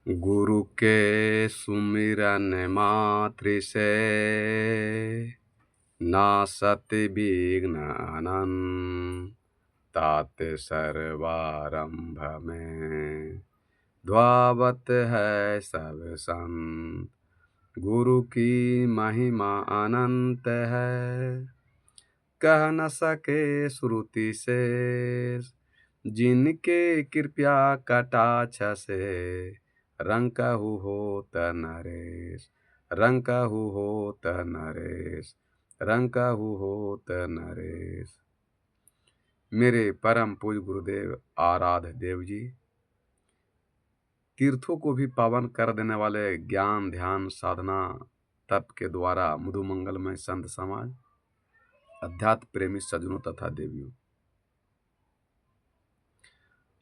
गुरु के सुमिरन मात्र से नासति विघ्न अनंत। तात सर्वारंभ में ध्वावत है सब संत। गुरु की महिमा अनंत है, कह न सके श्रुति से। जिनके कृपया कटाक्ष से रंकहु होत नरेश। रंकहु होत नरेश। रंकहु होत नरेश। मेरे परम पूज्य गुरुदेव आराध्य देव जी, तीर्थों को भी पावन कर देने वाले ज्ञान ध्यान साधना तप के द्वारा मधु मंगलमय संत समाज, अध्यात्म प्रेमी सज्जनों तथा देवियों,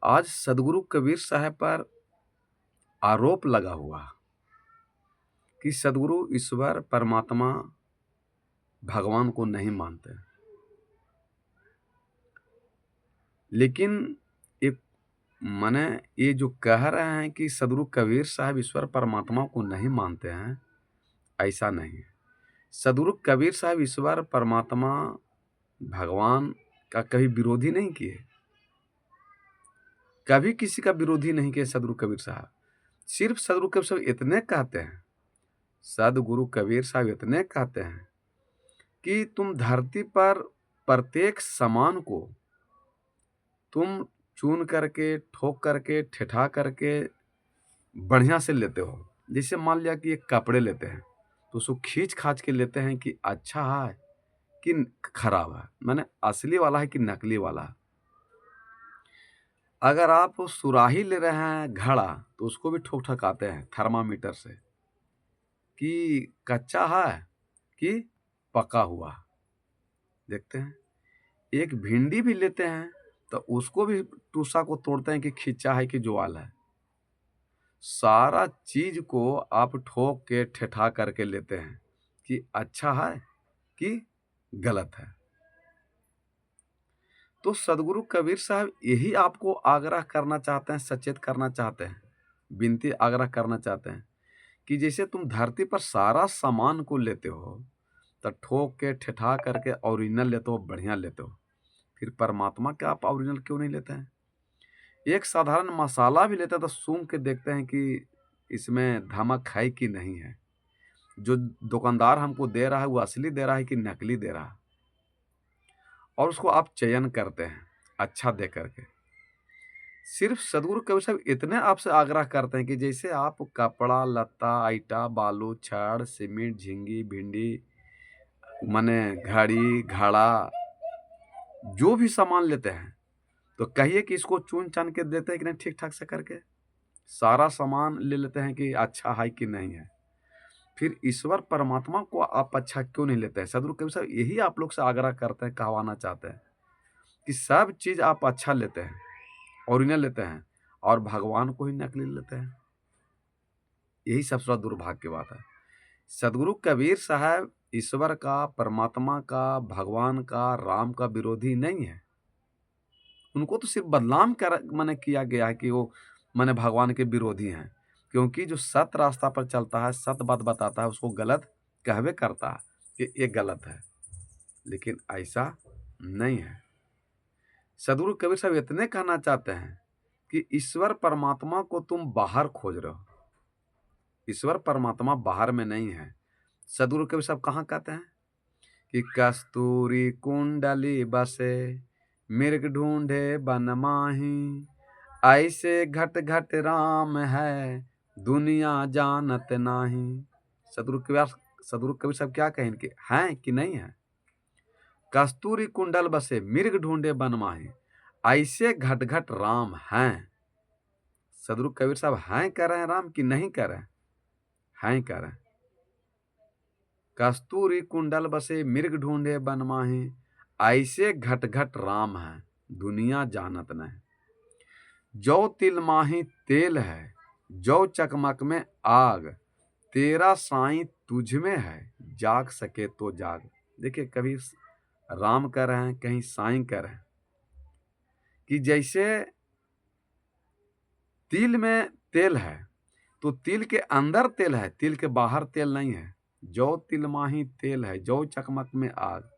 आज सदगुरु कबीर साहब पर आरोप लगा हुआ कि सदगुरु ईश्वर परमात्मा भगवान को नहीं मानते। लेकिन एक माने ये जो कह रहे हैं कि सदगुरु कबीर साहब ईश्वर परमात्मा को नहीं मानते हैं, ऐसा नहीं है। सदगुरु कबीर साहब ईश्वर परमात्मा भगवान का कभी विरोधी नहीं किए, कभी किसी का विरोधी नहीं किए सदगुरु कबीर साहब। सिर्फ सदगुरु कबीर साहब इतने कहते हैं, सदगुरु कबीर साहब इतने कहते हैं कि तुम धरती पर प्रत्येक सामान को तुम चुन करके, ठोक करके, ठेठा करके बढ़िया से लेते हो। जैसे मान लिया कि एक कपड़े लेते हैं तो उसको खींच खाच के लेते हैं कि अच्छा है कि खराब है, माने असली वाला है कि नकली वाला है। अगर आप सुराही ले रहे हैं घड़ा तो उसको भी ठोक ठकाते हैं थर्मामीटर से कि कच्चा है कि पका हुआ। देखते हैं एक भिंडी भी लेते हैं तो उसको भी टूसा को तोड़ते हैं कि खिंचा है कि ज्वाल है। सारा चीज को आप ठोक के ठेठा करके लेते हैं कि अच्छा है कि गलत है। तो सदगुरु कबीर साहब यही आपको आग्रह करना चाहते हैं, सचेत करना चाहते हैं, विनती आग्रह करना चाहते हैं कि जैसे तुम धरती पर सारा सामान को लेते हो तो ठोक के ठेठा करके ओरिजिनल लेते हो, बढ़िया लेते हो, फिर परमात्मा का आप ओरिजिनल क्यों नहीं लेते हैं? एक साधारण मसाला भी लेते हैं तो सूंघ के देखते हैं कि इसमें धमक है कि नहीं है, जो दुकानदार हमको दे रहा है वो असली दे रहा है कि नकली दे रहा है, और उसको आप चयन करते हैं अच्छा दे करके। सिर्फ सदगुरु कबीर साहब इतने आपसे आग्रह करते हैं कि जैसे आप कपड़ा लत्ता ईटा बालू छड़ सीमेंट झिंगी भिंडी माने घड़ी घड़ा जो भी सामान लेते हैं तो कहिए कि इसको चुन चान के देते हैं कि नहीं, ठीक ठाक से करके सारा सामान ले लेते हैं कि अच्छा है कि नहीं है। फिर ईश्वर परमात्मा को आप अच्छा क्यों नहीं लेते हैं? सदगुरु कबीर साहब यही आप लोग से आग्रह करते हैं, कहवाना चाहते हैं कि सब चीज आप अच्छा लेते हैं, ओरिजिनल लेते हैं, और भगवान को ही नकली लेते हैं। यही सबसे बड़ा दुर्भाग्य की बात है। सदगुरु कबीर साहब ईश्वर का, परमात्मा का, भगवान का, राम का विरोधी नहीं है। उनको तो सिर्फ बदनाम कर माने किया गया है कि वो माने भगवान के विरोधी हैं, क्योंकि जो सत्य रास्ता पर चलता है, सत्य बात बताता है, उसको गलत कहवे करता है कि ये गलत है। लेकिन ऐसा नहीं है। सदगुरु कबीर साहब इतने कहना चाहते हैं कि ईश्वर परमात्मा को तुम बाहर खोज रहे हो, ईश्वर परमात्मा बाहर में नहीं है। सदगुरु कबीर साहब कहाँ कहते हैं कि कस्तूरी कुंडली बसे मिर्ग ढूंढे बन माही। ऐसे घट घट राम है दुनिया जानत नाही। सदगुरु कबीर साहब क्या कहें कि हैं कि नहीं है? कस्तूरी कुंडल बसे मिर्ग ढूंढे बन माही, ऐसे घट घट राम हैं। सदगुरु कबीर साहब हैं कह रहे हैं राम कि नहीं कह रहे हैं? हैं कह रहे हैं। कस्तूरी कुंडल बसे मिर्ग ढूंढे बन माही, ऐसे घट घट राम है दुनिया जानत नहीं। जो तिल माही तेल है, जो चकमक में आग, तेरा साईं तुझ में है जाग सके तो जाग। देखिए कभी राम कह रहे हैं, कहीं साईं कह रहे हैं कि जैसे तिल में तेल है, तो तिल के अंदर तेल है, तिल के बाहर तेल नहीं है। जौ तिल माही तेल है, जौ चकमक में आग।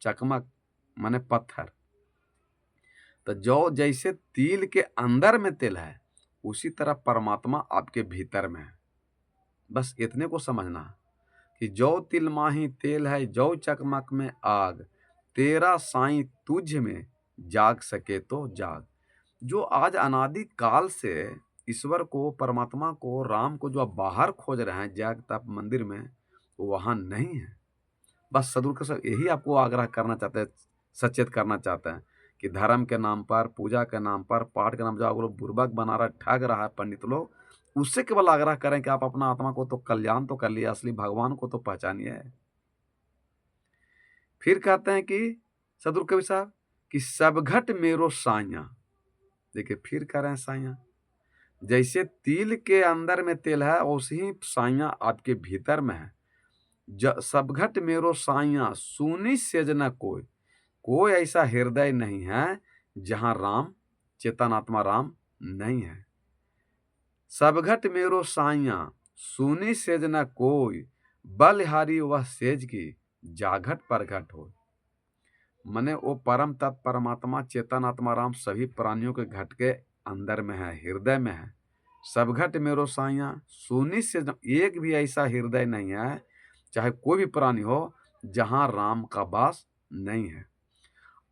चकमक माने पत्थर। तो जौ जैसे तिल के अंदर में तेल है, उसी तरह परमात्मा आपके भीतर में है। बस इतने को समझना कि जौ तिल माही तेल है, जौ चकमक में आग, तेरा साईं तुझ में जाग सके तो जाग। जो आज अनादि काल से ईश्वर को, परमात्मा को, राम को जो आप बाहर खोज रहे हैं जग तप मंदिर में, वो वहां नहीं है। बस सदगुरु के साथ यही आपको आग्रह करना चाहते हैं, सचेत करना चाहते हैं कि धर्म के नाम पर, पूजा के नाम पर, पाठ के नाम जो आप लोग बुर्बक बना रहा है, ठग रहा है पंडित लोग, उससे केवल आग्रह करें कि आप अपना आत्मा को तो कल्याण तो कर लिया, असली भगवान को तो पहचानिए। फिर कहते हैं कि सदगुरु कबीर साहब कि सब घट मेरो साइया। देखिए फिर कह रहे हैं साइया, जैसे तिल के अंदर में तेल है, वैसे ही साइया आपके भीतर में है। सब घट मेरो साइया सुनी सेज न कोई। कोई ऐसा हृदय नहीं है जहां राम, चेतनात्मा राम नहीं है। सब घट मेरो साइया सुनी सेज न कोई, बलिहारी वह सेज की जाघट परघट हो। मने वो परम तत्व परमात्मा चेतनात्मा राम सभी प्राणियों के घट के अंदर में है, हृदय में है। सब घट मेरो साइया सुनी से एक भी ऐसा हृदय नहीं है, चाहे कोई भी प्राणी हो, जहां राम का वास नहीं है।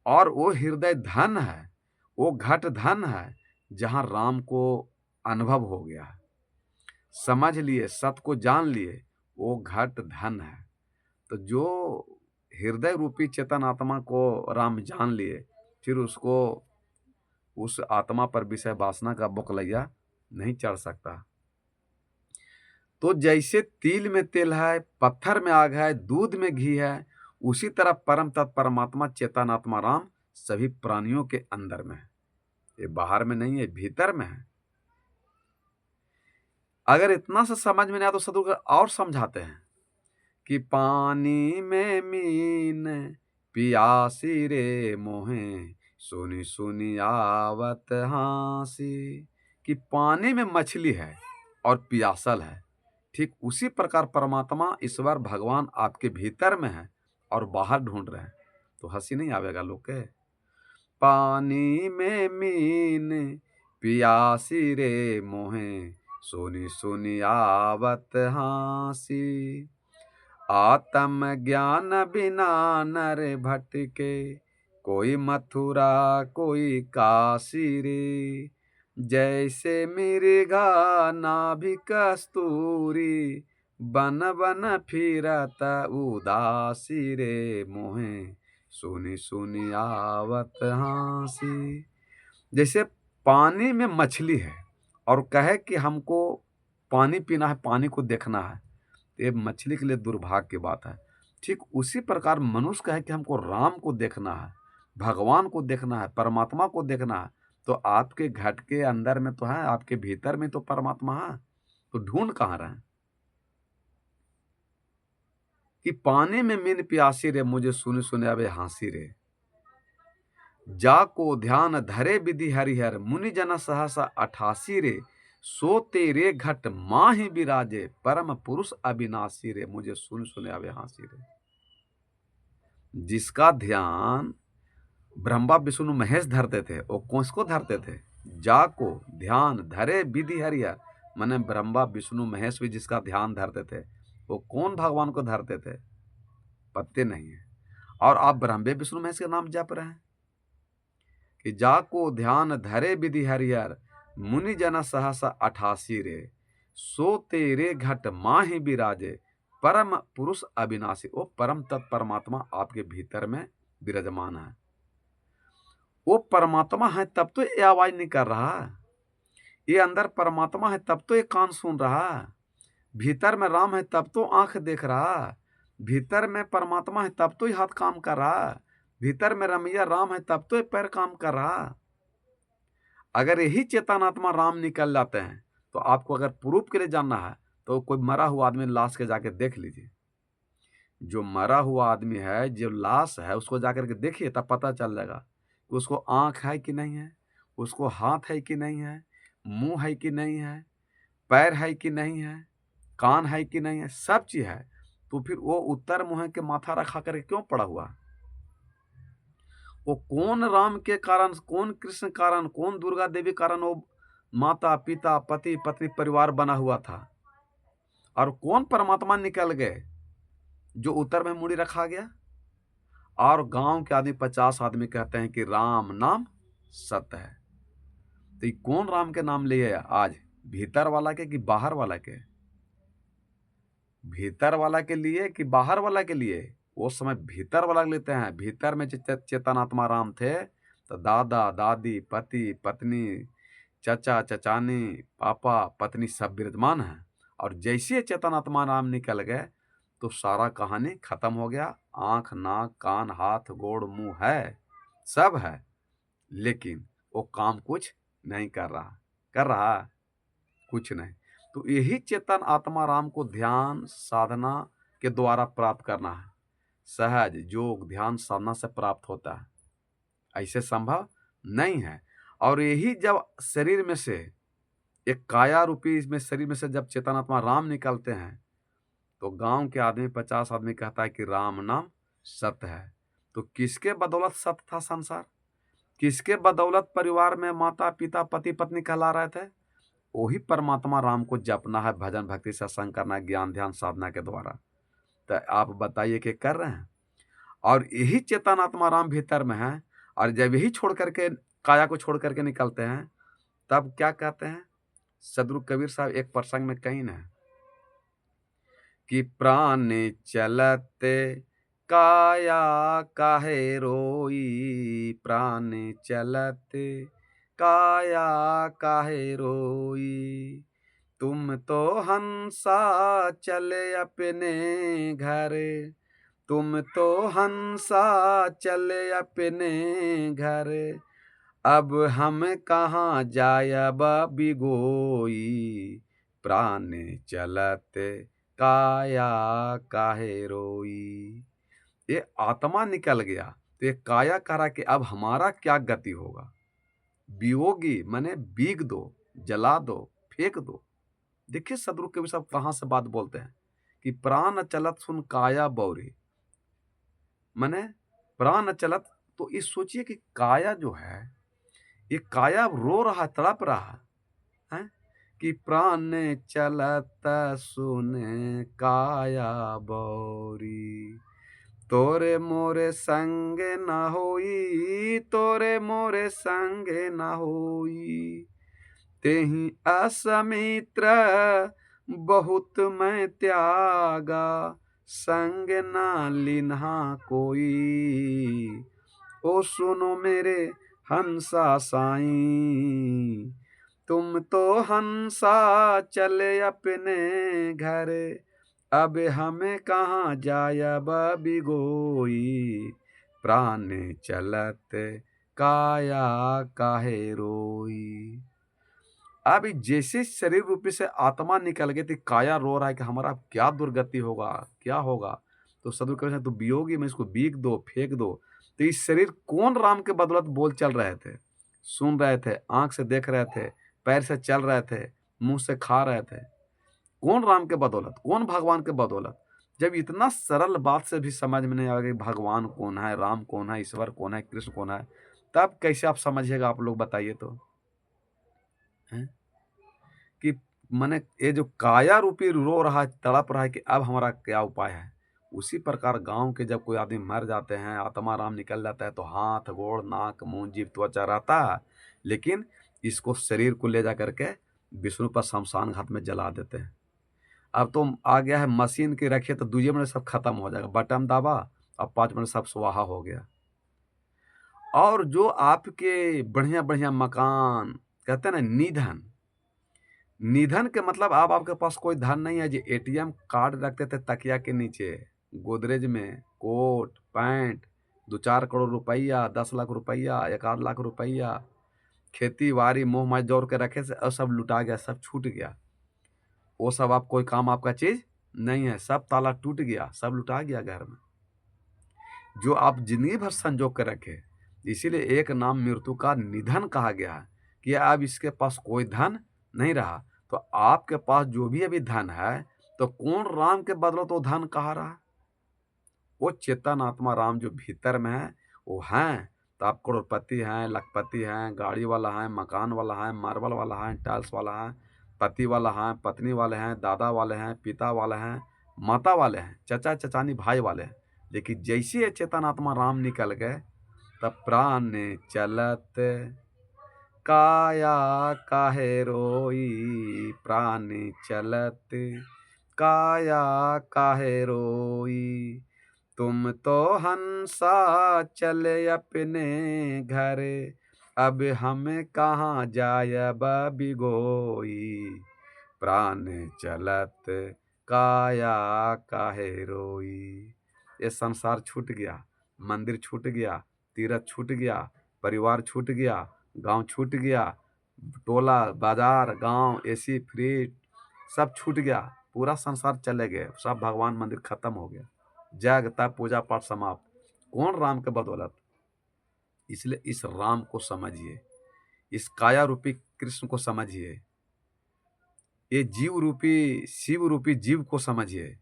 और वो हृदय धन है, वो घट धन है जहां राम को अनुभव हो गया है, समझ लिए, सत्य को जान लिए, वो घट धन है। तो जो हृदय रूपी चेतन आत्मा को राम जान लिए, फिर उसको उस आत्मा पर विषय वासना का बुकलैया नहीं चढ़ सकता। तो जैसे तिल में तेल है, पत्थर में आग है, दूध में घी है, उसी तरह परम तत्व परमात्मा चेतन आत्मा राम सभी प्राणियों के अंदर में है। ये बाहर में नहीं है, भीतर में है। अगर इतना से समझ में नहीं आया तो सदगुरु और समझाते हैं कि पानी में मीन पियासी रे मोहे, सुनी सुनी आवत हासी। कि पानी में मछली है और पियासल है, ठीक उसी प्रकार परमात्मा ईश्वर भगवान आपके भीतर में है और बाहर ढूंढ रहे हैं। तो हंसी नहीं आवेगा लोग के। पानी में मीन पियासी रे मोहे, सुनी सुनी आवत हासी। आत्म ज्ञान बिना नर भटके, कोई मथुरा कोई काशी रे। जैसे मृगा नाभि कस्तूरी, बन बन फिरत उदासी रे मोहे, सुनी सुनी आवत हासी। जैसे पानी में मछली है और कहे कि हमको पानी पीना है, पानी को देखना है, ये मछली के लिए दुर्भाग्य की बात है। ठीक उसी प्रकार मनुष्य का है कि हमको राम को देखना है, भगवान को देखना है, परमात्मा को देखना है। तो आपके घट के अंदर में तो है, आपके भीतर में तो परमात्मा है, तो ढूंढ कहाँ रहे हैं? कि पानी में मीन प्यासी रे, मुझे सुने सुने अबे हांसी रे। जाको ध्यान धरे विधि हरिहर, मुनि जना सहसा 88 रे। सो तेरे घट माही विराजे, परम पुरुष अविनाशी रे, मुझे सुन सुने आवे हांसी रे। जिसका ध्यान ब्रह्मा विष्णु महेश धरते थे, वो किसको धरते थे? जाको ध्यान धरे विधि हरिहर, माने ब्रह्मा विष्णु महेश भी जिसका ध्यान धरते थे, वो कौन भगवान को धरते थे? पत्ते नहीं है। और आप ब्रह्मे विष्णु महेश के नाम जप रहे हैं कि जाको ध्यान धरे विधि हरिहर, मुनि जना सहसा 88 रे। सो तेरे घट माही विराजे, परम पुरुष अविनाशी। वो परम तत्व परमात्मा आपके भीतर में विराजमान है। वो परमात्मा है तब तो ये आवाज नहीं कर रहा, ये अंदर परमात्मा है तब तो ये कान सुन रहा, भीतर में राम है तब तो आंख देख रहा, भीतर में परमात्मा है तब तो ये हाथ काम कर रहा, भीतर में रमैया राम है तब तो ये पैर काम कर रहा। अगर यही चेतनात्मा राम निकल जाते हैं, तो आपको अगर प्रूफ के लिए जानना है तो कोई मरा हुआ आदमी लाश के जाके देख लीजिए। जो मरा हुआ आदमी है, जो लाश है, उसको जाकर के देखिए, तब पता चल जाएगा कि उसको आंख है कि नहीं है, उसको हाथ है कि नहीं है, मुंह है कि नहीं है, पैर है कि नहीं है, कान है कि नहीं है, सब चीज है। तो फिर वो उत्तर मुंह के माथा रखा करके क्यों पड़ा हुआ? वो कौन राम के कारण, कौन कृष्ण कारण, कौन दुर्गा देवी कारण वो माता पिता पति पत्नी परिवार बना हुआ था? और कौन परमात्मा निकल गए जो उत्तर में मुड़ी रखा गया? और गांव के आदमी 50 आदमी कहते हैं कि राम नाम सत्य है। तो ये कौन राम के नाम लिए आज? भीतर वाला के कि बाहर वाला के? भीतर वाला के लिए कि बाहर वाला के लिए? वो समय भीतर वाला लेते हैं। भीतर में चेतनात्मा राम थे तो दादा दादी पति पत्नी चाचा चचानी पापा पत्नी सब विराजमान है। और जैसे चेतनात्मा राम निकल गए तो सारा कहानी खत्म हो गया। आंख नाक कान हाथ गोड़ मुंह है, सब है, लेकिन वो काम कुछ नहीं कर रहा। कर रहा कुछ नहीं। तो यही चेतन आत्मा राम को ध्यान साधना के द्वारा प्राप्त करना है। सहज योग ध्यान साधना से प्राप्त होता है, ऐसे संभव नहीं है। और यही जब शरीर में से एक काया रूपी इसमें शरीर में से जब चेतन आत्मा राम निकलते हैं तो गांव के आदमी 50 आदमी कहता है कि राम नाम सत्य है। तो किसके बदौलत सत्य था संसार? किसके बदौलत परिवार में माता पिता पति पत्नी कहला रहे थे? वही परमात्मा राम को जपना है, भजन भक्ति सत्संग करना है, ज्ञान ध्यान साधना के द्वारा। तो आप बताइए कि कर रहे हैं? और यही चेतन आत्मा राम भीतर में है। और जब यही छोड़ करके काया को छोड़ करके निकलते हैं तब क्या कहते हैं? सदगुरु कबीर साहब एक प्रसंग में कहीं है कि प्राण चलते काया काहे रोई, प्राण चलते काया काहे रोई, तुम तो हंसा चले अपने घर, तुम तो हंसा चले अपने घर, अब हम कहाँ जायब बिगोई, प्राण चलते काया काहे रोई। ये आत्मा निकल गया तो ये काया कह रहा कि अब हमारा क्या गति होगा। वियोगी माने बीग दो, जला दो, फेंक दो। देखिए सदगुरु कबीर साहब कहाँ से बात बोलते हैं कि प्राण चलत सुन काया बौरी, माने प्राण चलत। तो ये सोचिए कि काया जो है, ये काया रो रहा, तड़प रहा है कि प्राण चलत सुन काया बौरी, तोरे मोरे संग न होई, तोरे मोरे संग न होई, तेहि असमित्र बहुत मैं त्यागा, संग ना लिन्हा कोई, ओ सुनो मेरे हंसा साईं, तुम तो हंसा चले अपने घर, अब हमें कहाँ जायब बिगोई, प्राण चलत काया काहे रोई। अब जैसे शरीर रूपी से आत्मा निकल गई थी, काया रो रहा है कि हमारा क्या दुर्गति होगा, क्या होगा। तो सदगुरु कह रहे हैं, तो वियोगी में इसको बीग दो, फेंक दो। तो इस शरीर कौन राम के बदौलत बोल चल रहे थे, सुन रहे थे, आंख से देख रहे थे, पैर से चल रहे थे, मुंह से खा रहे थे? कौन राम के बदौलत, कौन भगवान के बदौलत? जब इतना सरल बात से भी समझ में नहीं आएगा कि भगवान कौन है, राम कौन है, ईश्वर कौन है, कृष्ण कौन है, तब कैसे आप समझिएगा? आप लोग बताइए तो हैं? कि माने ये जो काया रूपी रो रहा है, तड़प रहा है कि अब हमारा क्या उपाय है। उसी प्रकार गांव के जब कोई आदमी मर जाते हैं, आत्मा राम निकल जाता है, तो हाथ गोड़ नाक मुंह जीभ त्वचा रहता है, लेकिन इसको शरीर को ले जा करके विष्णु पर शमशान घाट में जला देते हैं। अब तो आ गया है मशीन के रखे तो 2 मिनट सब खत्म हो जाएगा, बटन दबा अब 5 मिनट सब स्वाहा हो गया। और जो आपके बढ़िया बढ़िया मकान, कहते हैं ना निधन, निधन के मतलब अब आपके पास कोई धन नहीं है। जो एटीएम कार्ड रखते थे तकिया के नीचे, गोदरेज में कोट पैंट, 2-4 करोड़ रुपया, 10 लाख रुपया, 1-8 लाख रुपया, खेती बाड़ी मोह माय जोड़ के रखे से, और सब लुटा गया, सब छूट गया। वो सब आप कोई काम आपका चीज नहीं है, सब ताला टूट गया, सब लुटा गया घर में। जो आप जिंदगी भर संजो के रखे, इसीलिए एक नाम मृत्यु का निधन कहा गया है कि अब इसके पास कोई धन नहीं रहा। तो आपके पास जो भी अभी धन है, तो कौन राम के बदौलत वो धन कहा रहा है? वो चेतन आत्मा राम जो भीतर में है, वो हैं। तो आप करोड़पति हैं, लखपति हैं, गाड़ी वाला हैं, मकान वाला हैं, मार्बल वाला हैं, टाइल्स वाला हैं, पति वाला हैं, पत्नी वाले हैं, दादा वाले हैं, पिता वाले हैं, माता वाले हैं, चचा चचानी भाई वाले हैं। लेकिन जैसे ये चेतन आत्मा राम निकल गए, तब प्राण चलत काया काहे रोई, प्राण चलत काया काहे रोई। तुम तो हंसा चले अपने घर, अब हम कहाँ जायब बिगोई, प्राण चलत काया काहे रोई। ये संसार छूट गया, मंदिर छूट गया, तीर्थ छूट गया, परिवार छूट गया, गांव छूट गया, टोला बाजार गांव एसी फ्रिज सब छूट गया, पूरा संसार चले गए, सब भगवान मंदिर खत्म हो गया, जग तप पूजा पाठ समाप्त। कौन? राम के बदौलत। इसलिए इस राम को समझिए, इस काया रूपी कृष्ण को समझिए, ये जीव रूपी शिव रूपी जीव को समझिए,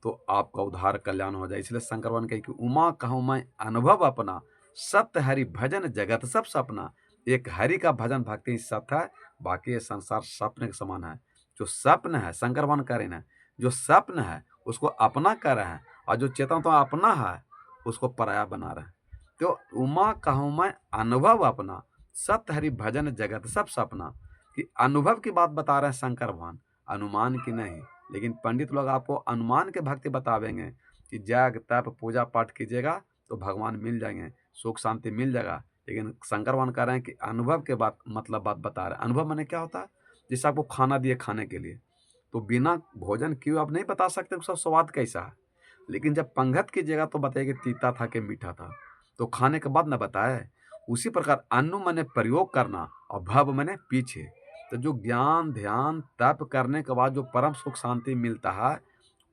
तो आपका उद्धार कल्याण हो जाए। इसलिए शंकर भगवान कहे कि उमा कहूँ मैं अनुभव अपना, सत्य हरि भजन जगत सब सपना। एक हरि का भजन भक्ति ही सत्य है, बाकी ये संसार सपने के समान है। जो स्वप्न है, शंकर भगवान कह रहे हैं, जो स्वप्न है उसको अपना कर रहे हैं, और जो चेतन तो अपना है उसको पराया बना रहे हैं। तो उमा कहूँ मैं अनुभव अपना, सत्य हरि भजन जगत सब सपना। कि अनुभव की बात बता रहे हैं शंकर भगवान, अनुमान की नहीं। लेकिन पंडित लोग आपको अनुमान के भक्ति बतावेंगे कि जग तप पूजा पाठ कीजिएगा तो भगवान मिल जाएंगे, सुख शांति मिल जाएगा। लेकिन शंकर भगवान कह रहे हैं कि अनुभव के बात मतलब बात बता रहे हैं। अनुभव माने क्या होता है? जैसे आपको खाना दिए खाने के लिए, तो बिना भोजन किए आप नहीं बता सकते उसका स्वाद कैसा है। लेकिन जब पंगत कीजिएगा तो बताइए कि तीता था कि मीठा था, तो खाने के बाद ना बताए। उसी प्रकार अनु माने प्रयोग करना और भव माने पीछे। तो जो ज्ञान ध्यान तप करने के बाद जो परम सुख शांति मिलता है,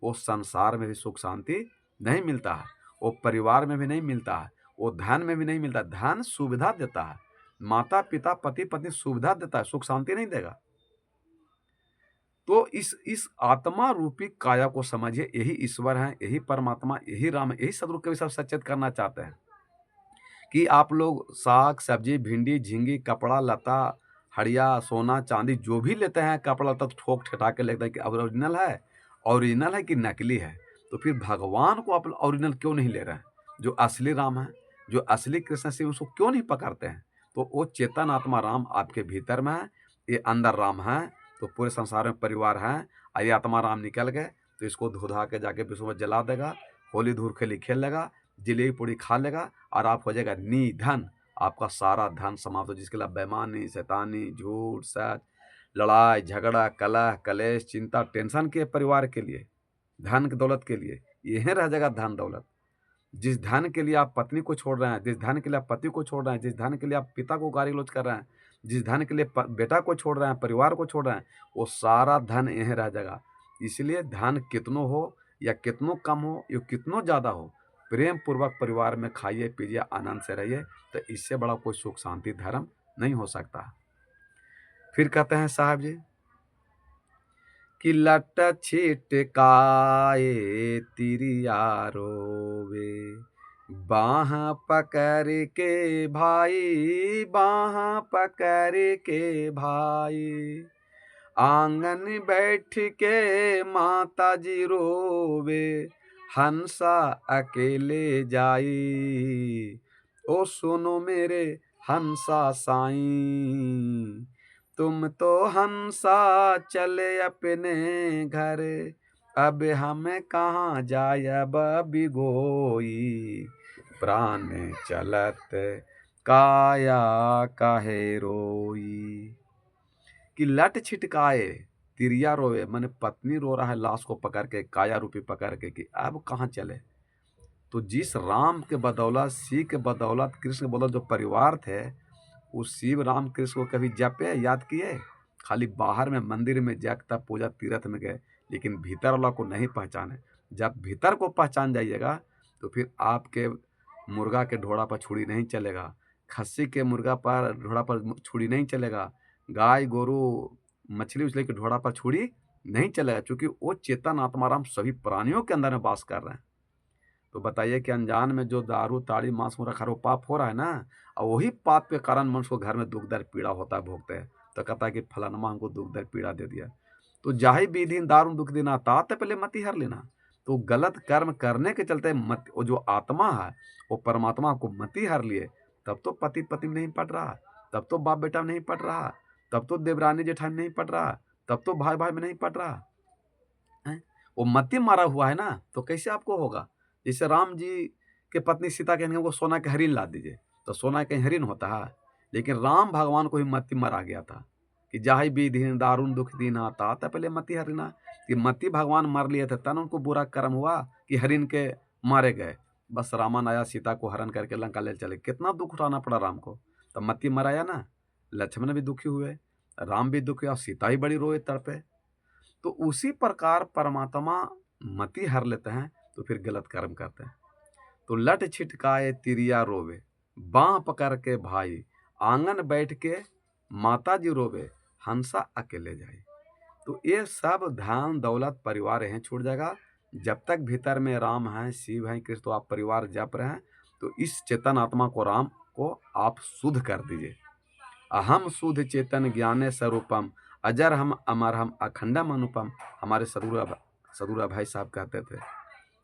वो संसार में भी सुख शांति नहीं मिलता है, वो परिवार में भी नहीं मिलता है, वो धन में भी नहीं मिलता। धन सुविधा देता है, माता पिता पति पत्नी सुविधा देता है, सुख शांति नहीं देगा। तो इस आत्मा रूपी काया को समझिए, यही ईश्वर है, यही परमात्मा, यही राम है। यही सदगुरु कवि साहब सचेत करना चाहते हैं कि आप लोग साग सब्जी भिंडी झींगी कपड़ा लता हड़िया सोना चांदी जो भी लेते हैं, कपड़ा लता तो ठोक ठटा के लेते हैं कि ओरिजिनल है कि नकली है। तो फिर भगवान को आप ओरिजिनल क्यों नहीं ले रहे हैं? जो असली राम है, जो असली कृष्ण से, उसको क्यों नहीं पकड़ते हैं? तो वो चेतन आत्मा राम आपके भीतर में है, ये अंदर राम है। तो पूरे संसार में परिवार है, ये आत्मा राम निकल गए तो इसको धुधा के जाके विश्व में जला देगा, होली धूर खेली खेल लेगा, जलेबी पूड़ी खा लेगा, और आप हो जाएगा निधन। आपका सारा धन समाप्त हो, जिसके लिए बेईमानी शैतानी झूठ सच लड़ाई झगड़ा कलह कलेश चिंता टेंशन के परिवार के लिए, धन की दौलत के लिए, यही रह जाएगा धन दौलत। जिस धन के लिए आप पत्नी को छोड़ रहे हैं, जिस धन के लिए आप पति को छोड़ रहे हैं, जिस धन के लिए आप पिता को गाली गलौज कर रहे हैं, जिस धन के लिए बेटा को छोड़ रहे हैं, परिवार को छोड़ रहे हैं, वो सारा धन यहीं रह जाएगा। इसलिए धन कितनों हो या कितनों कम हो या कितनों ज़्यादा हो, प्रेम पूर्वक परिवार में खाइए पीजिए आनंद से रहिए, तो इससे बड़ा कोई सुख शांति धर्म नहीं हो सकता। फिर कहते हैं साहब जी कि लट छिटकाए तिरिया रोवे, बाह पकड़ के भाई बाह पकड़ के भाई, आंगन बैठ के माता जी रोवे, हंसा अकेले जाई, ओ सुनो मेरे हंसा साईं, तुम तो हंसा चले अपने घर, अब हम कहाँ जायब बिगोई, प्राण चलत काया काहे रोई। कि लट छिटकाए तिरिया रोवे, मैंने पत्नी रो रहा है लाश को पकड़ के, काया रूपी पकड़ के, कि अब कहाँ चले। तो जिस राम के बदौलत शिव के बदौलत कृष्ण के बदौलत जो परिवार थे, उस शिव राम कृष्ण को कभी जपे याद किए? खाली बाहर में मंदिर में जगता पूजा तीर्थ में गए, लेकिन भीतर वाला को नहीं पहचाने। जब भीतर को पहचान जाइएगा तो फिर आपके मुर्गा के ढोड़ा पर छुरी नहीं चलेगा, खस्सी के मुर्गा पर ढोड़ा पर छुरी नहीं चलेगा, गाय गोरू मछली उछली के ढोड़ा पर छुरी नहीं चलेगा, क्योंकि वो चेतन आत्मा राम सभी प्राणियों के अंदर में वास कर रहे हैं। तो बताइए कि अनजान में जो दारू ताड़ी मांस मुर्गा खा रहे, वो पाप हो रहा है ना, और वही पाप के कारण मनुष्य को घर में दुख दर्द पीड़ा होता है, भोगते हैं। तो कहता है कि फलानमा हमको दुख दर्द पीड़ा दे दिया। तो जाहि विधि दारुण दुख देना तात पहले मति हर लेना। तो गलत कर्म करने के चलते मत, वो जो आत्मा है वो परमात्मा को मति हर लिए, तब तो पति पत्नी में नहीं पड़ रहा, तब तो बाप बेटा में नहीं पड़ रहा, तब तो देवरानी जेठानी में नहीं पड़ रहा, तब तो भाई भाई में नहीं पड़ रहा है। वो मति मारा हुआ है ना, तो कैसे आपको होगा। जैसे राम जी के पत्नी सीता कहने हमको सोना के हरिन ला दीजिए, तो सोना के हरिन होता है, लेकिन राम भगवान को ही मति मारा गया था कि जाहि विधि दारुण दुख दीना तात पहले मति हरिना, कि मति भगवान मार लिए थे, तन उनको बुरा कर्म हुआ कि हरिन के मारे गए। बस रावण आया, सीता को हरण करके लंका ले चले, कितना दुख उठाना पड़ा राम को। तो मति मराया ना, लक्ष्मण भी दुखी हुए, राम भी दुखी और सीता ही बड़ी रोए तड़पे। तो उसी प्रकार परमात्मा मति हर लेते हैं, तो फिर गलत कर्म करते हैं। तो लट छिटकाए तिरिया रोवे, बाँह पकड़ के भाई, आंगन बैठ के माता जी रोवे, हंसा अकेले जाए। तो ये सब धन दौलत परिवार यहीं छूट जाएगा। जब तक भीतर में राम हैं, शिव हैं, कृष्ण, तो आप परिवार जप रहे हैं, तो इस चेतन आत्मा को, राम को आप शुद्ध कर दीजिए। अहम शुद्ध चेतन ज्ञाने स्वरूपम, अजर हम अमर हम अखंडम अनुपम। हमारे सदुरा भाई साहब कहते थे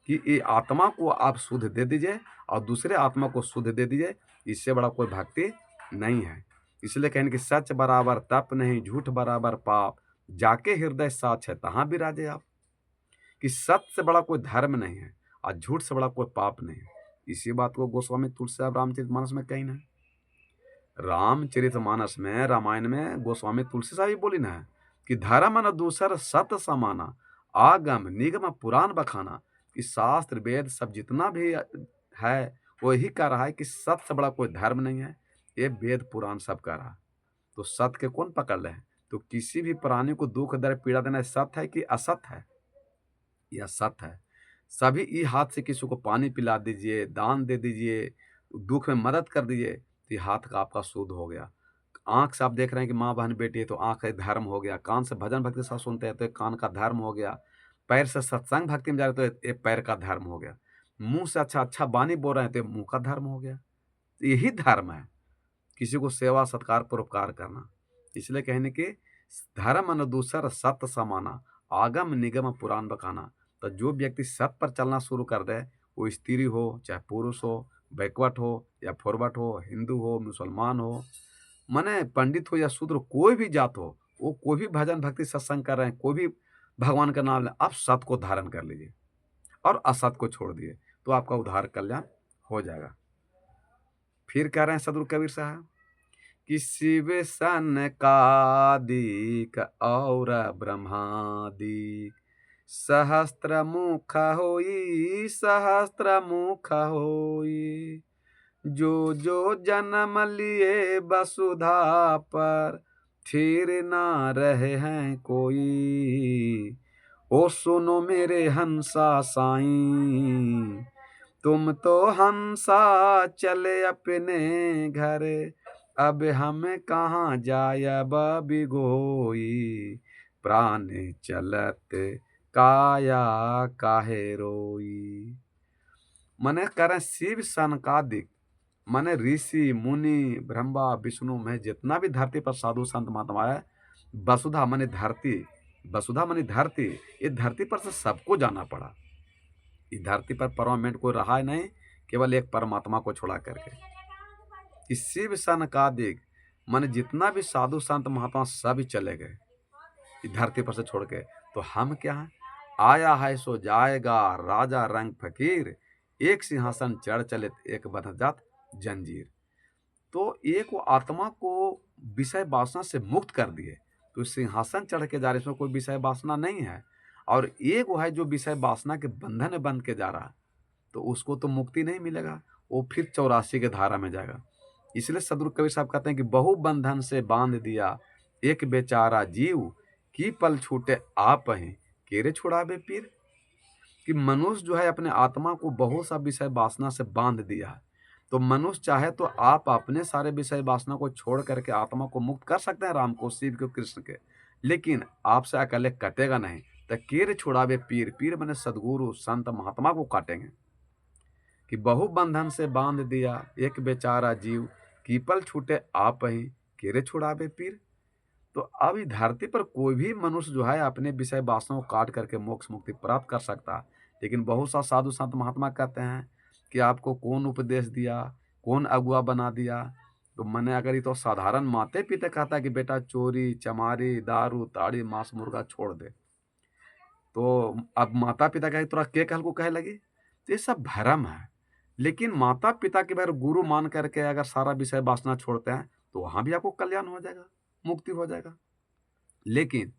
कि ये आत्मा को आप शुद्ध दे दीजिए और दूसरे आत्मा को शुद्ध दे दीजिए, इससे बड़ा कोई भक्ति नहीं है। इसलिए कहें कि सच बराबर तप नहीं, झूठ बराबर पाप, जाके हृदय साच है तहाँ विराजे आप। कि सत्य से बड़ा कोई धर्म नहीं है और झूठ से बड़ा कोई पाप नहीं है। इसी बात को गोस्वामी तुलसीदास रामचरितमानस में कही ना, रामचरितमानस में, रामायण में गोस्वामी तुलसीदास भी बोली ना कि धर्म न दूसर सत समाना, आगम निगम पुराण बखाना। कि शास्त्र वेद सब जितना भी है वो यही कह रहा है कि सत्य से बड़ा कोई धर्म नहीं है, ये वेद पुराण सब कह रहा है। तो सत्य के कौन पकड़ ले। तो किसी भी प्राणी को दुख दर्द पीड़ा देना सत्य है कि असत्य है। यह सत्य है। सभी ई हाथ से किसी को पानी पिला दीजिए, दान दे दीजिए, दुख में मदद कर दीजिए, तो ये हाथ का आपका शुद्ध हो गया। आंख से आप देख रहे हैं कि माँ बहन बेटी है, तो आंख का धर्म हो गया। कान से भजन भक्ति साथ सुनते हैं, तो एक कान का धर्म हो गया। पैर से सत्संग भक्ति में जा रहे हैं, तो एक पैर का धर्म हो गया। मुंह से अच्छा अच्छा वाणी बोल रहे हैं, तो मुंह का धर्म हो गया। तो यही धर्म है, किसी को सेवा सत्कार परोपकार करना। इसलिए कहने के धर्म न दूसर सत्य समाना, आगम निगम पुराण बखाना। तो जो व्यक्ति सत्य पर चलना शुरू कर दे, वो स्त्री हो चाहे पुरुष हो, बैकवर्ड हो या फॉरवर्ड हो, हिंदू हो मुसलमान हो, माने पंडित हो या शूद्र, कोई भी जात हो, वो कोई भी भजन भक्ति सत्संग कर रहे हैं, कोई भी भगवान का नाम ले, आप सत्य को धारण कर लीजिए और असत को छोड़ दिए, तो आपका उद्धार कल्याण हो जाएगा। फिर कह रहे हैं सदगुरु कबीर साहब कि शिव सनकादिक और ब्रह्मादिक, सहस्त्र मुख होई सहस्त्र मुख होई, जो जो जन्म लिए वसुधा पर, फिर ना रहे हैं कोई। ओ सुनो मेरे हंसा साईं, तुम तो हंसा चले अपने घर, अब हम कहाँ जाय बिगोई, प्राण चलत काया काहे रोई। मने करें शिव सनकादिक, माने ऋषि मुनि ब्रह्मा विष्णु में जितना भी धरती पर साधु संत महात्मा है, वसुधा माने धरती, वसुधा माने धरती, ये धरती पर से सबको जाना पड़ा। इस धरती पर परमानेंट कोई रहा नहीं, केवल एक परमात्मा को छोड़ा करके। इस शिव सनकादिक माने जितना भी साधु संत महात्मा सब चले गए इस धरती पर से छोड़ के। तो हम क्या हैं, आया है सो जाएगा राजा रंग फकीर, एक सिंहासन चढ़ चले एक बंध जात जंजीर। तो एक वो आत्मा को विषय वासना से मुक्त कर दिए, तो सिंहासन चढ़ के जा रहे, इसमें कोई विषय वासना नहीं है। और एक वो है जो विषय वासना के बंधन में बंध के जा रहा, तो उसको तो मुक्ति नहीं मिलेगा, वो फिर 84 के धारा में जाएगा। इसलिए सदगुरु कबीर साहब कहते हैं कि बहु बंधन से बांध दिया एक बेचारा जीव, की पल छूटे आप हैं केरे छुड़ावे पीर। कि मनुष्य जो है अपने आत्मा को बहुत सा विषय वासना से बांध दिया है। तो मनुष्य चाहे तो आप अपने सारे विषय वासना को छोड़ करके आत्मा को मुक्त कर सकते हैं, राम को, शिव को, कृष्ण के। लेकिन आपसे अकेले कटेगा नहीं। तो कीर छुड़ावे पीर, पीर मैंने सदगुरु संत महात्मा को काटेंगे। कि बहु बंधन से बांध दिया एक बेचारा जीव, कीपल छूटे आप ही कीरे छुड़ावे पीर। तो अब इस धरती पर कोई भी मनुष्य जो है अपने विषय वासनाओं को काट करके मोक्ष मुक्ति प्राप्त कर सकता है। लेकिन बहुत सा साधु संत महात्मा कहते हैं कि आपको कौन उपदेश दिया, कौन अगुआ बना दिया। तो मैंने अगर ये तो साधारण माते पिता कहता है कि बेटा चोरी चमारी दारू ताड़ी मांस मुर्गा छोड़ दे, तो अब माता पिता कहे तोरा के कहल को कहे लगी, तो ये सब भ्रम है। लेकिन माता पिता के बगैर गुरु मान करके अगर सारा विषय वासना छोड़ते हैं तो वहां भी आपको कल्याण हो जाएगा, मुक्ति हो जाएगा। लेकिन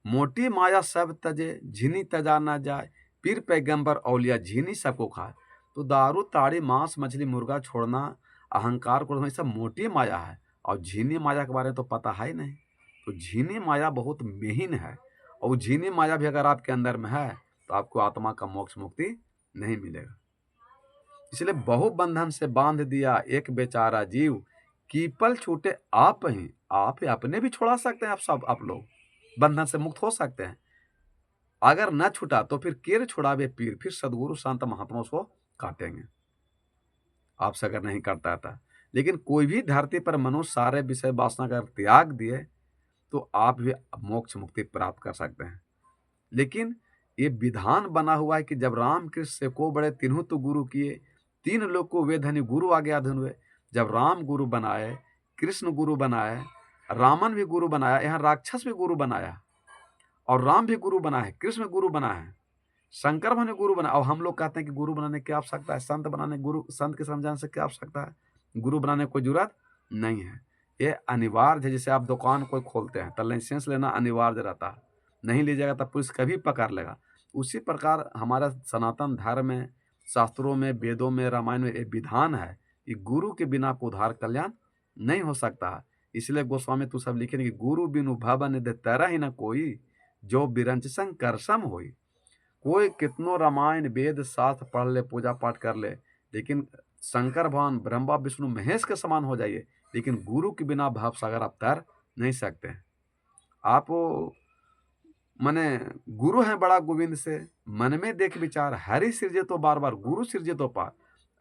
मोटी माया सब तजे झिनी तजा ना जाए, पीर पैगंबर औलिया झिनी सबको खाए। तो दारू ताड़ी मांस मछली मुर्गा छोड़ना, अहंकार को छोड़ना, ये सब मोटी माया है। और झिनी माया के बारे में तो पता है ही नहीं। तो झिनी माया बहुत मेहीन है, और झिनी माया भी अगर आपके अंदर में है तो आपको आत्मा का मोक्ष मुक्ति नहीं मिलेगा। इसलिए बहु बंधन से बांध दिया एक बेचारा जीव, कीपल छूटे आप ही अपने भी छुड़ा सकते हैं। आप सब आप लोग बंधन से मुक्त हो सकते हैं। अगर न छूटा तो फिर केर छुड़ावे पीर, फिर सदगुरु संत महात्मा उसको काटेंगे आपसे अगर नहीं करता था। लेकिन कोई भी धरती पर मनुष्य सारे विषय वासना का त्याग दिए तो आप भी मोक्ष मुक्ति प्राप्त कर सकते हैं। लेकिन ये विधान बना हुआ है कि जब राम कृष्ण से को बड़े तीनों तो गुरु किए, तीन लोग को वे धनी गुरु आगे अधुन हुए। जब राम गुरु बनाए, कृष्ण गुरु बनाए, रामन भी गुरु बनाया, यहाँ राक्षस भी गुरु बनाया, और राम भी गुरु बना है, कृष्ण गुरु बना है, शंकर भगवान ने गुरु बना। और हम लोग कहते हैं कि गुरु बनाने की क्या आवश्यकता है, संत बनाने गुरु संत के समझाने से क्या आवश्यकता है, गुरु बनाने की कोई जरूरत नहीं है। ये अनिवार्य है। जैसे आप दुकान कोई खोलते हैं तो लाइसेंस लेना अनिवार्य रहता है, नहीं लीजिएगा तो पुलिस कभी पकड़ लेगा। उसी प्रकार हमारा सनातन धर्म में, शास्त्रों में, वेदों में, रामायण में ये विधान है कि गुरु के बिना को उद्धार कल्याण नहीं हो सकता है। इसलिए गोस्वामी तू सब लिखे कि गुरु बिनु भवन दे तेरा ही न कोई, जो बिरंच संग करसम होई। कोई कितनो रामायण वेद शास्त्र पढ़ ले, पूजा पाठ कर ले, लेकिन शंकर भगवान ब्रह्मा विष्णु महेश के समान हो जाइए, लेकिन गुरु के बिना भाव सागर आप तैर नहीं सकते हैं। आप मने गुरु हैं बड़ा गोविंद से, मन में देख विचार हरि सिरजे तो बार बार गुरु सिरजे तो पार।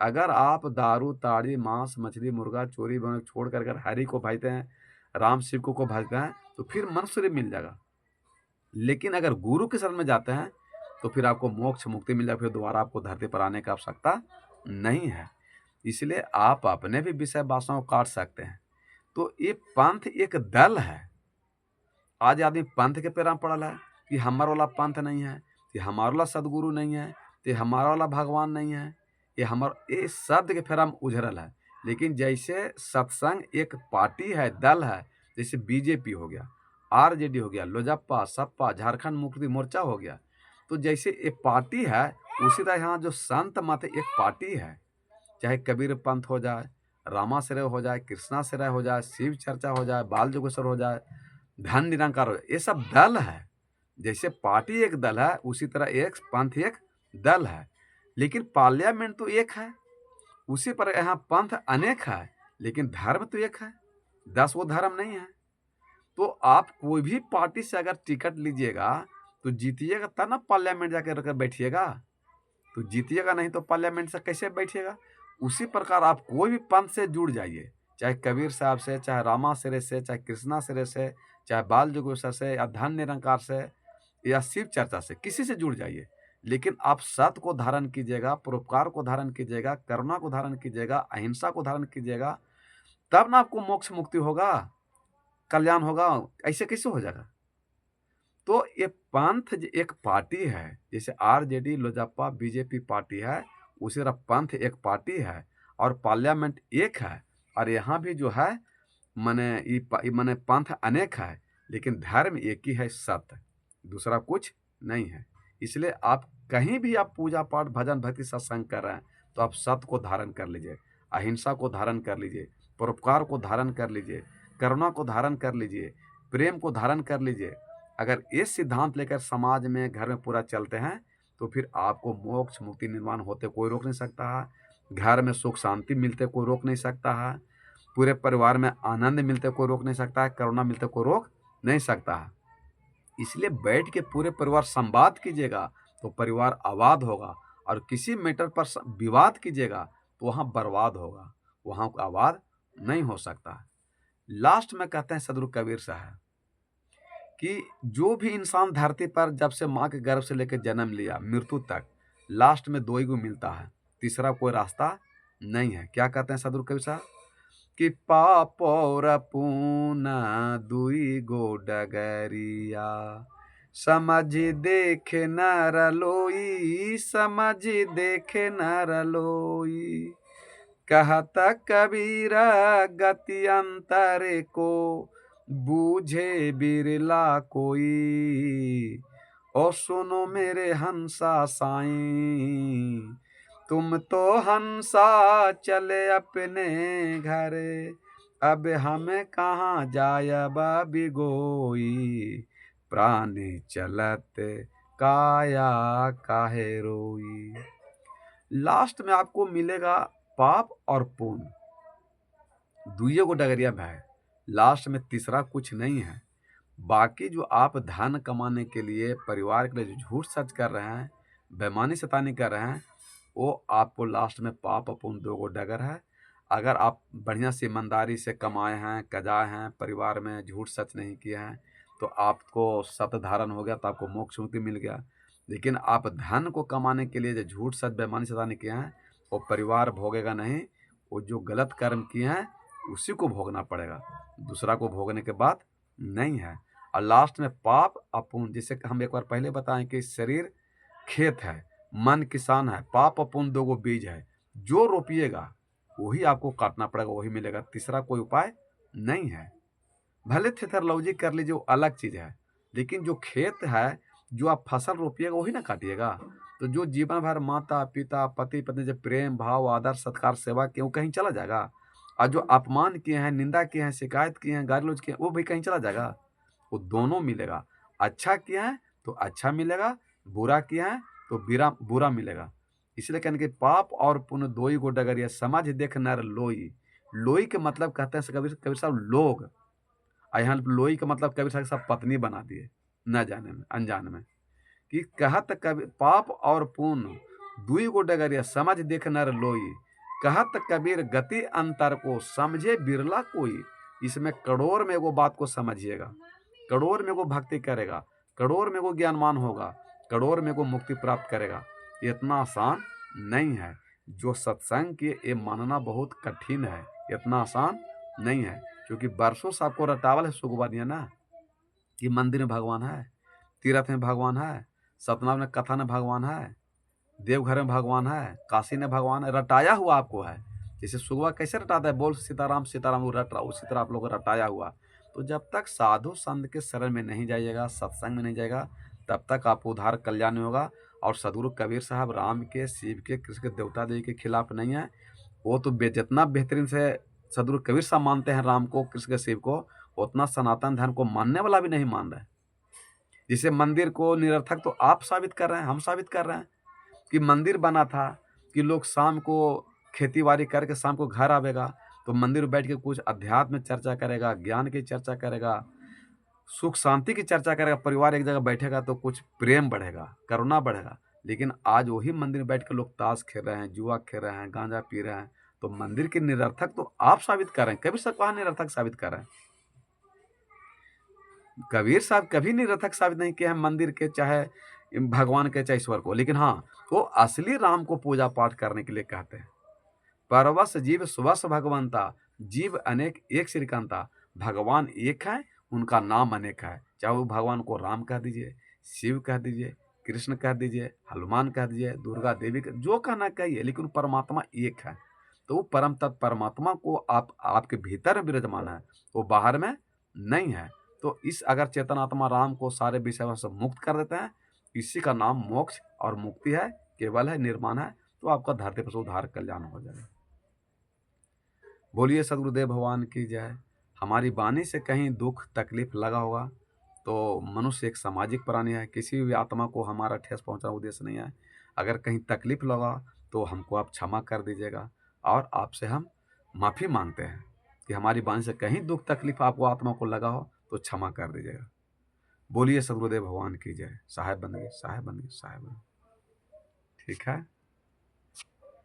अगर आप दारू ताड़ी मांस मछली मुर्गा चोरी छोड़ कर अगर हरि को भाजते हैं, राम शिव को भाजते हैं, तो फिर मनुष्य मिल जाएगा। लेकिन अगर गुरु के शरण में जाते हैं तो फिर आपको मोक्ष मुक्ति मिल जाए, फिर दोबारा आपको धरती पर आने की आवश्यकता नहीं है। इसलिए आप अपने भी विषय वासनाओं को काट सकते हैं। तो ये पंथ एक दल है। आज आदमी पंथ के पैरा पड़ल है कि हमारा वाला पंथ नहीं है, कि हमारा वाला सदगुरु नहीं है, कि हमारा वाला भगवान नहीं है, ये शब्द के फेरा में उझरल है। लेकिन जैसे सत्संग एक पार्टी है, दल है, जैसे बीजेपी हो गया, आरजेडी हो गया, लोजपा सपा झारखंड मुक्ति मोर्चा हो गया, तो जैसे एक पार्टी है उसी तरह यहाँ जो संत मत एक पार्टी है। चाहे कबीर पंथ हो जाए, रामाश्रय हो जाए, कृष्णाश्रय हो जाए, शिव चर्चा हो जाए, बाल जोगेश्वर हो जाए, धन निरंकार हो जाए, ये सब दल है। जैसे पार्टी एक दल है उसी तरह एक पंथ एक दल है। लेकिन पार्लियामेंट तो एक है, उसी पर यहाँ पंथ अनेक है, लेकिन धर्म तो एक है, 10 वो धर्म नहीं है। तो आप कोई भी पार्टी से अगर टिकट लीजिएगा तो जीतिएगा तब ना पार्लियामेंट जाकर बैठिएगा, तो जीतिएगा नहीं तो पार्लियामेंट से कैसे बैठिएगा। उसी प्रकार आप कोई भी पंथ से जुड़ जाइए, चाहे कबीर साहब से, चाहे रामाश्रय से, चाहे कृष्णाश्रय से, चाहे बाल जोगेश्वर से, या धन निरंकार से, या शिव चर्चा से, किसी से जुड़ जाइए। लेकिन आप सत्य को धारण कीजिएगा, परोपकार को धारण कीजिएगा, करुणा को धारण कीजिएगा, अहिंसा को धारण कीजिएगा, तब ना आपको मोक्ष मुक्ति होगा, कल्याण होगा। ऐसे कैसे हो जाएगा। तो ये पंथ एक पार्टी है, जैसे आरजेडी लोजपा बीजेपी पार्टी है, उसी तरह पंथ एक पार्टी है, और पार्लियामेंट एक है। और यहाँ भी जो है मने पंथ अनेक है, लेकिन धर्म एक ही है, सत्य, दूसरा कुछ नहीं है। इसलिए आप कहीं भी आप पूजा पाठ भजन भक्ति सत्संग कर रहे हैं तो आप सत्य को धारण कर लीजिए, अहिंसा को धारण कर लीजिए, परोपकार को धारण कर लीजिए, करुणा को धारण कर लीजिए, प्रेम को धारण कर लीजिए। अगर ये सिद्धांत लेकर समाज में घर में पूरा चलते हैं तो फिर आपको मोक्ष मुक्ति निर्माण होते कोई रोक नहीं सकता है, घर में सुख शांति मिलते कोई रोक नहीं सकता है, पूरे परिवार में आनंद मिलते कोई रोक नहीं सकता है, करुणा मिलते कोई रोक नहीं सकता है। इसलिए बैठ के पूरे परिवार संवाद कीजिएगा तो परिवार आबाद होगा, और किसी मैटर पर विवाद कीजिएगा तो वहाँ बर्बाद होगा, वहाँ आबाद नहीं हो सकता। लास्ट में कहते हैं सदगुरु कबीर साहब कि जो भी इंसान धरती पर जब से माँ के गर्भ से लेकर जन्म लिया मृत्यु तक, लास्ट में दो ही को मिलता है, तीसरा कोई रास्ता नहीं है। क्या कहते हैं सदगुरु कबीर साहब कि पाप और पूना दुई गो डगरिया, समझ देखे नर लोई, समझ देखे नर लोई। कहता कबीरा गति अंतर को, बूझे बिरला कोई। ओ सुनो मेरे हंसा साईं, तुम तो हंसा चले अपने घर, अब हमें कहाँ जाया बिगोई। प्राणी चलत काया काहे रोई। लास्ट में आपको मिलेगा पाप और पुण्य, दुइये को डगरिया में है, लास्ट में तीसरा कुछ नहीं है। बाकी जो आप धन कमाने के लिए, परिवार के लिए जो झूठ सच कर रहे हैं, बेईमानी शैतानी कर रहे हैं, वो आपको लास्ट में पाप और पुण्य दो को डगर है। अगर आप बढ़िया से ईमानदारी से कमाए हैं, कजाए हैं, परिवार में झूठ सच नहीं किए हैं, तो आपको सत्य धारण हो गया, तो आपको मोक्ष मुक्ति मिल गया। लेकिन आप धन को कमाने के लिए जो झूठ सच बेईमानी शैतानी किए हैं, वो परिवार भोगेगा नहीं, वो जो गलत कर्म किए हैं उसी को भोगना पड़ेगा, दूसरा को भोगने के बाद नहीं है। और लास्ट में पाप अपुण्य, जिसे हम एक बार पहले बताएं कि शरीर खेत है, मन किसान है, पाप अपुण्य दो गो बीज है, जो रोपिएगा वही आपको काटना पड़ेगा, वही मिलेगा, तीसरा कोई उपाय नहीं है। भले थेथरलॉजी कर लीजिए, वो अलग चीज़ है, लेकिन जो खेत है, जो आप फसल रोपिएगा वही ना काटिएगा। तो जो जीवन भर माता पिता पति पत्नी से प्रेम भाव आदर सत्कार सेवा किए, वो कहीं चला जाएगा। और जो अपमान किए हैं, निंदा किए हैं, शिकायत किए हैं, गाली गलौज किए हैं, वो भी कहीं चला जाएगा। वो दोनों मिलेगा। अच्छा किया है तो अच्छा मिलेगा, बुरा किया है तो बुरा मिलेगा। इसलिए कहने कि पाप और पुण्य दोई गो डगरिया, समझ देख नर लोई। लोई के मतलब कहते हैं कबीर साहब लोग, और यहाँ लोई का मतलब कबीर साहब पत्नी बना दिए न जाने में, अनजान में। कि कहत कबीर पाप और पुण्य दुई गो डगरिया, समझ देख नर लोई। कहत कबीर गति अंतर को, समझे बिरला कोई। इसमें करोड़ में एगो बात को समझिएगा, करोड़ में एगो भक्ति करेगा, करोड़ में एगो ज्ञानमान होगा, करोड़ में एगो मुक्ति प्राप्त करेगा। इतना आसान नहीं है। जो सत्संग के ये मानना बहुत कठिन है, इतना आसान नहीं है। क्योंकि बरसों से आपको रटावल है सुगवा दिया ना, कि मंदिर में भगवान है, तीर्थ में भगवान है, सतनाम में कथा में भगवान है, देवघर में भगवान है, काशी में भगवान है, रटाया हुआ आपको है। जैसे सुगवा कैसे रटाता है, बोल सीताराम सीताराम, वो रट रहा, उसी तरह आप लोग को रटाया हुआ। तो जब तक साधु संत के शरण में नहीं जाइएगा, सत्संग में नहीं जाएगा, तब तक आपको उद्धार कल्याण नहीं होगा। और सदगुरु कबीर साहब राम के, शिव के, कृष्ण के, देवता देवी के खिलाफ नहीं है। वो तो जितना बेहतरीन से सदगुरु कबीर साहब मानते हैं राम को, कृष्ण के, शिव को, उतना सनातन धर्म को मानने वाला भी नहीं मान रहा है। जिसे मंदिर को निरर्थक तो आप साबित कर रहे हैं, हम साबित कर रहे हैं कि मंदिर बना था कि लोग शाम को खेती बाड़ी करके शाम को घर आवेगा, तो मंदिर में बैठ के कुछ अध्यात्म चर्चा करेगा, ज्ञान की चर्चा करेगा, सुख शांति की चर्चा करेगा, परिवार एक जगह बैठेगा तो कुछ प्रेम बढ़ेगा, करुणा बढ़ेगा। लेकिन आज वही मंदिर में बैठ के लोग ताश खेल रहे हैं, जुआ खेल रहे हैं, गांजा पी रहे हैं। तो मंदिर की निरर्थक तो आप साबित कर रहे हैं, कबीर साहब कहाँ निरर्थक साबित कर रहे हैं? कबीर साहब कभी निरर्थक साबित नहीं किए हैं मंदिर के, चाहे भगवान के, चाहे ईश्वर को। लेकिन हाँ, वो असली राम को पूजा पाठ करने के लिए कहते हैं। परवश जीव सुवस भगवंता, जीव अनेक एक श्रीकांता। भगवान एक है, उनका नाम अनेक है। चाहे वो भगवान को राम कह दीजिए, शिव कह दीजिए, कृष्ण कह दीजिए, हनुमान कह दीजिए, दुर्गा देवी जो कहना कहिए, लेकिन परमात्मा एक है। तो वो परम तत्व परमात्मा को आपके भीतर विराजमान है, वो बाहर में नहीं है। तो इस अगर चेतनात्मा राम को सारे विषयों से मुक्त कर देते हैं, इसी का नाम मोक्ष और मुक्ति है, केवल है, निर्माण है। तो आपका धरती पर उद्धार कल्याण हो जाएगा। बोलिए सदगुरुदेव भगवान की जय। हमारी वाणी से कहीं दुख तकलीफ लगा होगा तो मनुष्य एक सामाजिक प्राणी है, किसी भी आत्मा को हमारा ठेस पहुंचाना उद्देश्य नहीं है। अगर कहीं तकलीफ लगा तो हमको आप क्षमा कर दीजिएगा, और आपसे हम माफ़ी मांगते हैं कि हमारी वाणी से कहीं दुख तकलीफ आपको आत्मा को लगा हो तो क्षमा कर दीजिएगा। बोलिए सदगुरुदेव भगवान की जय। साहेब बन गए, साहेब बन गए, साहेब बन गए। ठीक है।